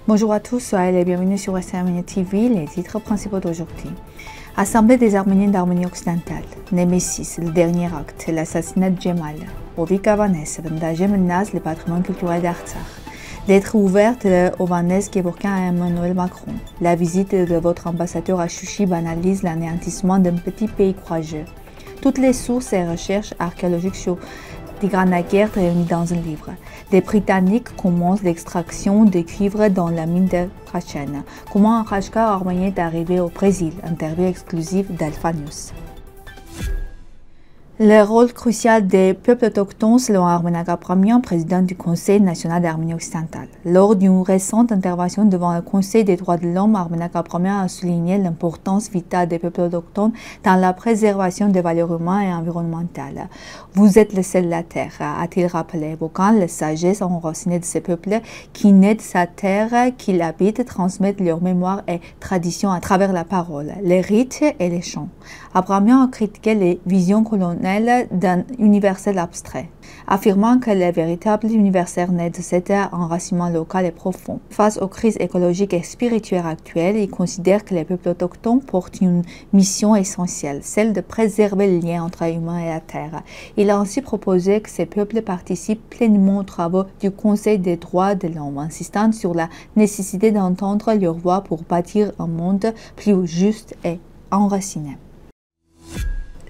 Bonjour à tous et bienvenue sur ST TV, les titres principaux d'aujourd'hui. Assemblée des Arméniens d'Arménie occidentale, Némésis, le dernier acte, l'assassinat de Djemal, Ovik Avanes, Vendagem menace le patrimoine culturel d'Artsakh, lettre ouverte au Vanès Kevorkian à Emmanuel Macron, la visite de votre ambassadeur à Chouchi banalise l'anéantissement d'un petit pays courageux. Toutes les sources et recherches archéologiques sur Tigran Aguerd réunies dans un livre. Les Britanniques commencent l'extraction de cuivre dans la mine de Khachen. Comment un Khachkar arménien est arrivé au Brésil? Interview exclusive d'Alpha News. Le rôle crucial des peuples autochtones selon Armen Agabramian, président du Conseil national d'Arménie occidentale. Lors d'une récente intervention devant le Conseil des droits de l'homme, Armen Agabramian a souligné l'importance vitale des peuples autochtones dans la préservation des valeurs humaines et environnementales. Vous êtes le sel de la terre, a-t-il rappelé, évoquant la sagesse enracinée de ces peuples qui naissent de sa terre, qui l'habitent, transmettent leur mémoire et tradition à travers la parole, les rites et les chants. Abramian a critiqué les visions coloniales d'un universel abstrait, affirmant que le véritable universel naît de cet enracinement local et profond. Face aux crises écologiques et spirituelles actuelles, il considère que les peuples autochtones portent une mission essentielle, celle de préserver le lien entre l'humain et la terre. Il a ainsi proposé que ces peuples participent pleinement aux travaux du Conseil des droits de l'homme, insistant sur la nécessité d'entendre leur voix pour bâtir un monde plus juste et enraciné.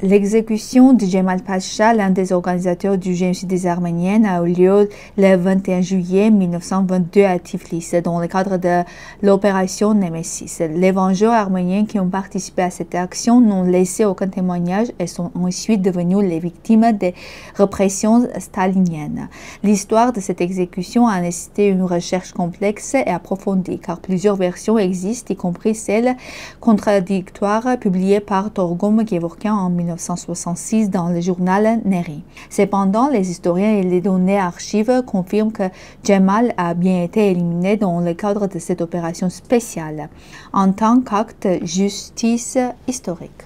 L'exécution de Djemal Pacha, l'un des organisateurs du génocide des Arméniens, a eu lieu le 21 juillet 1922 à Tiflis, dans le cadre de l'opération Némésis. Les vengeurs arméniens qui ont participé à cette action n'ont laissé aucun témoignage et sont ensuite devenus les victimes des répressions staliniennes. L'histoire de cette exécution a nécessité une recherche complexe et approfondie, car plusieurs versions existent, y compris celle contradictoire publiée par Torgom Kevorkian en 1966 dans le journal Neri. Cependant, les historiens et les données archives confirment que Djemal a bien été éliminé dans le cadre de cette opération spéciale, en tant qu'acte de justice historique.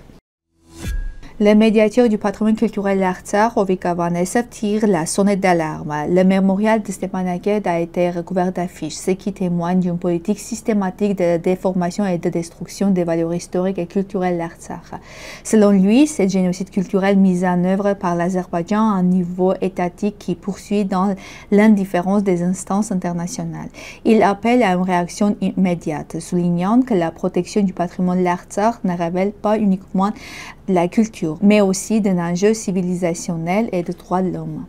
Le médiateur du patrimoine culturel d'Artsakh, Ovik Avanes, tire la sonnette d'alarme. Le mémorial de Stepan Aguerd a été recouvert d'affiches, ce qui témoigne d'une politique systématique de déformation et de destruction des valeurs historiques et culturelles d'Artsakh. Selon lui, ce génocide culturel mis en œuvre par l'Azerbaïdjan à un niveau étatique qui poursuit dans l'indifférence des instances internationales. Il appelle à une réaction immédiate, soulignant que la protection du patrimoine d'Artsakh ne révèle pas uniquement la culture, mais aussi d'un enjeu civilisationnel et de droits de l'homme.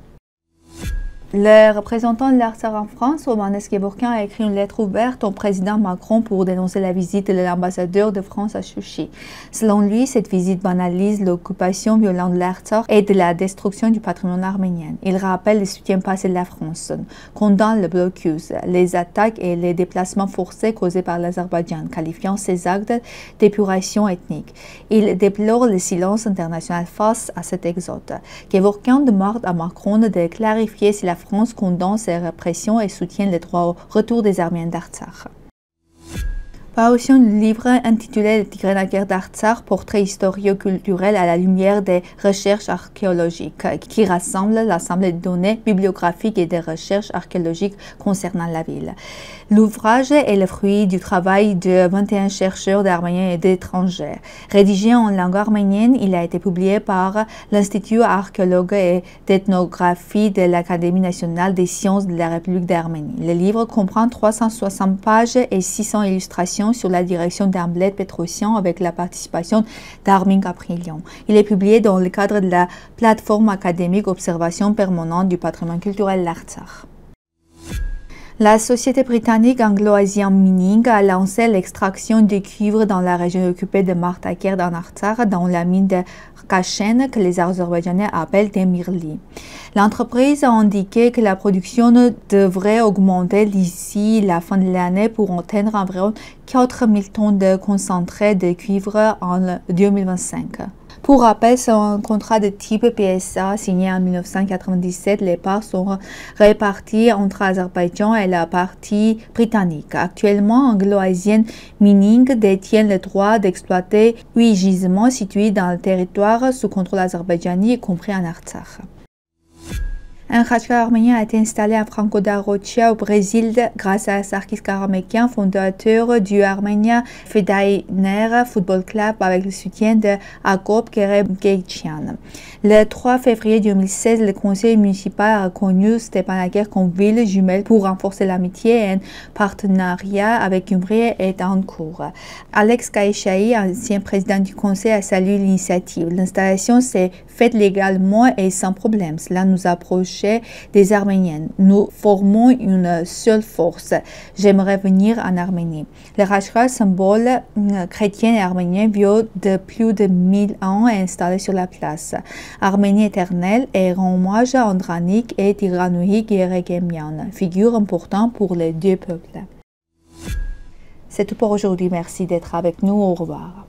Le représentant de l'Artsakh en France, Vanès Kevorkian, a écrit une lettre ouverte au président Macron pour dénoncer la visite de l'ambassadeur de France à Chouchi. Selon lui, cette visite banalise l'occupation violente de l'Artsakh et de la destruction du patrimoine arménien. Il rappelle le soutien passé de la France, condamne le blocus, les attaques et les déplacements forcés causés par l'Azerbaïdjan, qualifiant ces actes d'épuration ethnique. Il déplore le silence international face à cet exode. Kevorkian demande à Macron de clarifier si la France condamne ces répressions et soutient le droit au retour des Arméniens d'Artsakh. Parution du livre intitulé Le Tigran Aguerd d'Artsakh, portrait historio-culturel à la lumière des recherches archéologiques, qui rassemble l'ensemble des données bibliographiques et des recherches archéologiques concernant la ville. L'ouvrage est le fruit du travail de 21 chercheurs d'Arméniens et d'étrangers. Rédigé en langue arménienne, il a été publié par l'Institut archéologue et d'ethnographie de l'Académie nationale des sciences de la République d'Arménie. Le livre comprend 360 pages et 600 illustrations sur la direction d'Amblet Petrosian avec la participation d'Armin Gabrilian. Il est publié dans le cadre de la plateforme académique Observation permanente du patrimoine culturel d'Artsakh. La société britannique Anglo-Asian Mining a lancé l'extraction de cuivre dans la région occupée de Martakert en Artsakh, dans la mine de Khachen que les Azerbaïdjanais appellent Demirli. L'entreprise a indiqué que la production devrait augmenter d'ici la fin de l'année pour atteindre environ 4000 tonnes de concentré de cuivre en 2025. Pour rappel, c'est un contrat de type PSA signé en 1997. Les parts sont réparties entre l'Azerbaïdjan et la partie britannique. Actuellement, Anglo-Asian Mining détient le droit d'exploiter 8 gisements situés dans le territoire sous contrôle azerbaïdjanais, y compris en Artsakh. Un Khachkar arménien a été installé à Franco da Rocha au Brésil grâce à Sarkis Karamekian, fondateur du Armenia Fedainer Football Club avec le soutien de Agop Kerebgechian. Le 3 février 2016, le conseil municipal a reconnu Stepanakert comme ville jumelle pour renforcer l'amitié et un partenariat avec Gyumri est en cours. Alex Kaïchaï, ancien président du conseil, a salué l'initiative. L'installation s'est faite légalement et sans problème. Cela nous approche des Arméniens. Nous formons une seule force. J'aimerais venir en Arménie. Le Khachkar, symbole chrétien et arménien, vieux de plus de 1000 ans, est installé sur la place. Arménie éternelle et rend hommage à Andranik et Tigranouhi Geregemian, figure importante pour les deux peuples. C'est tout pour aujourd'hui. Merci d'être avec nous. Au revoir.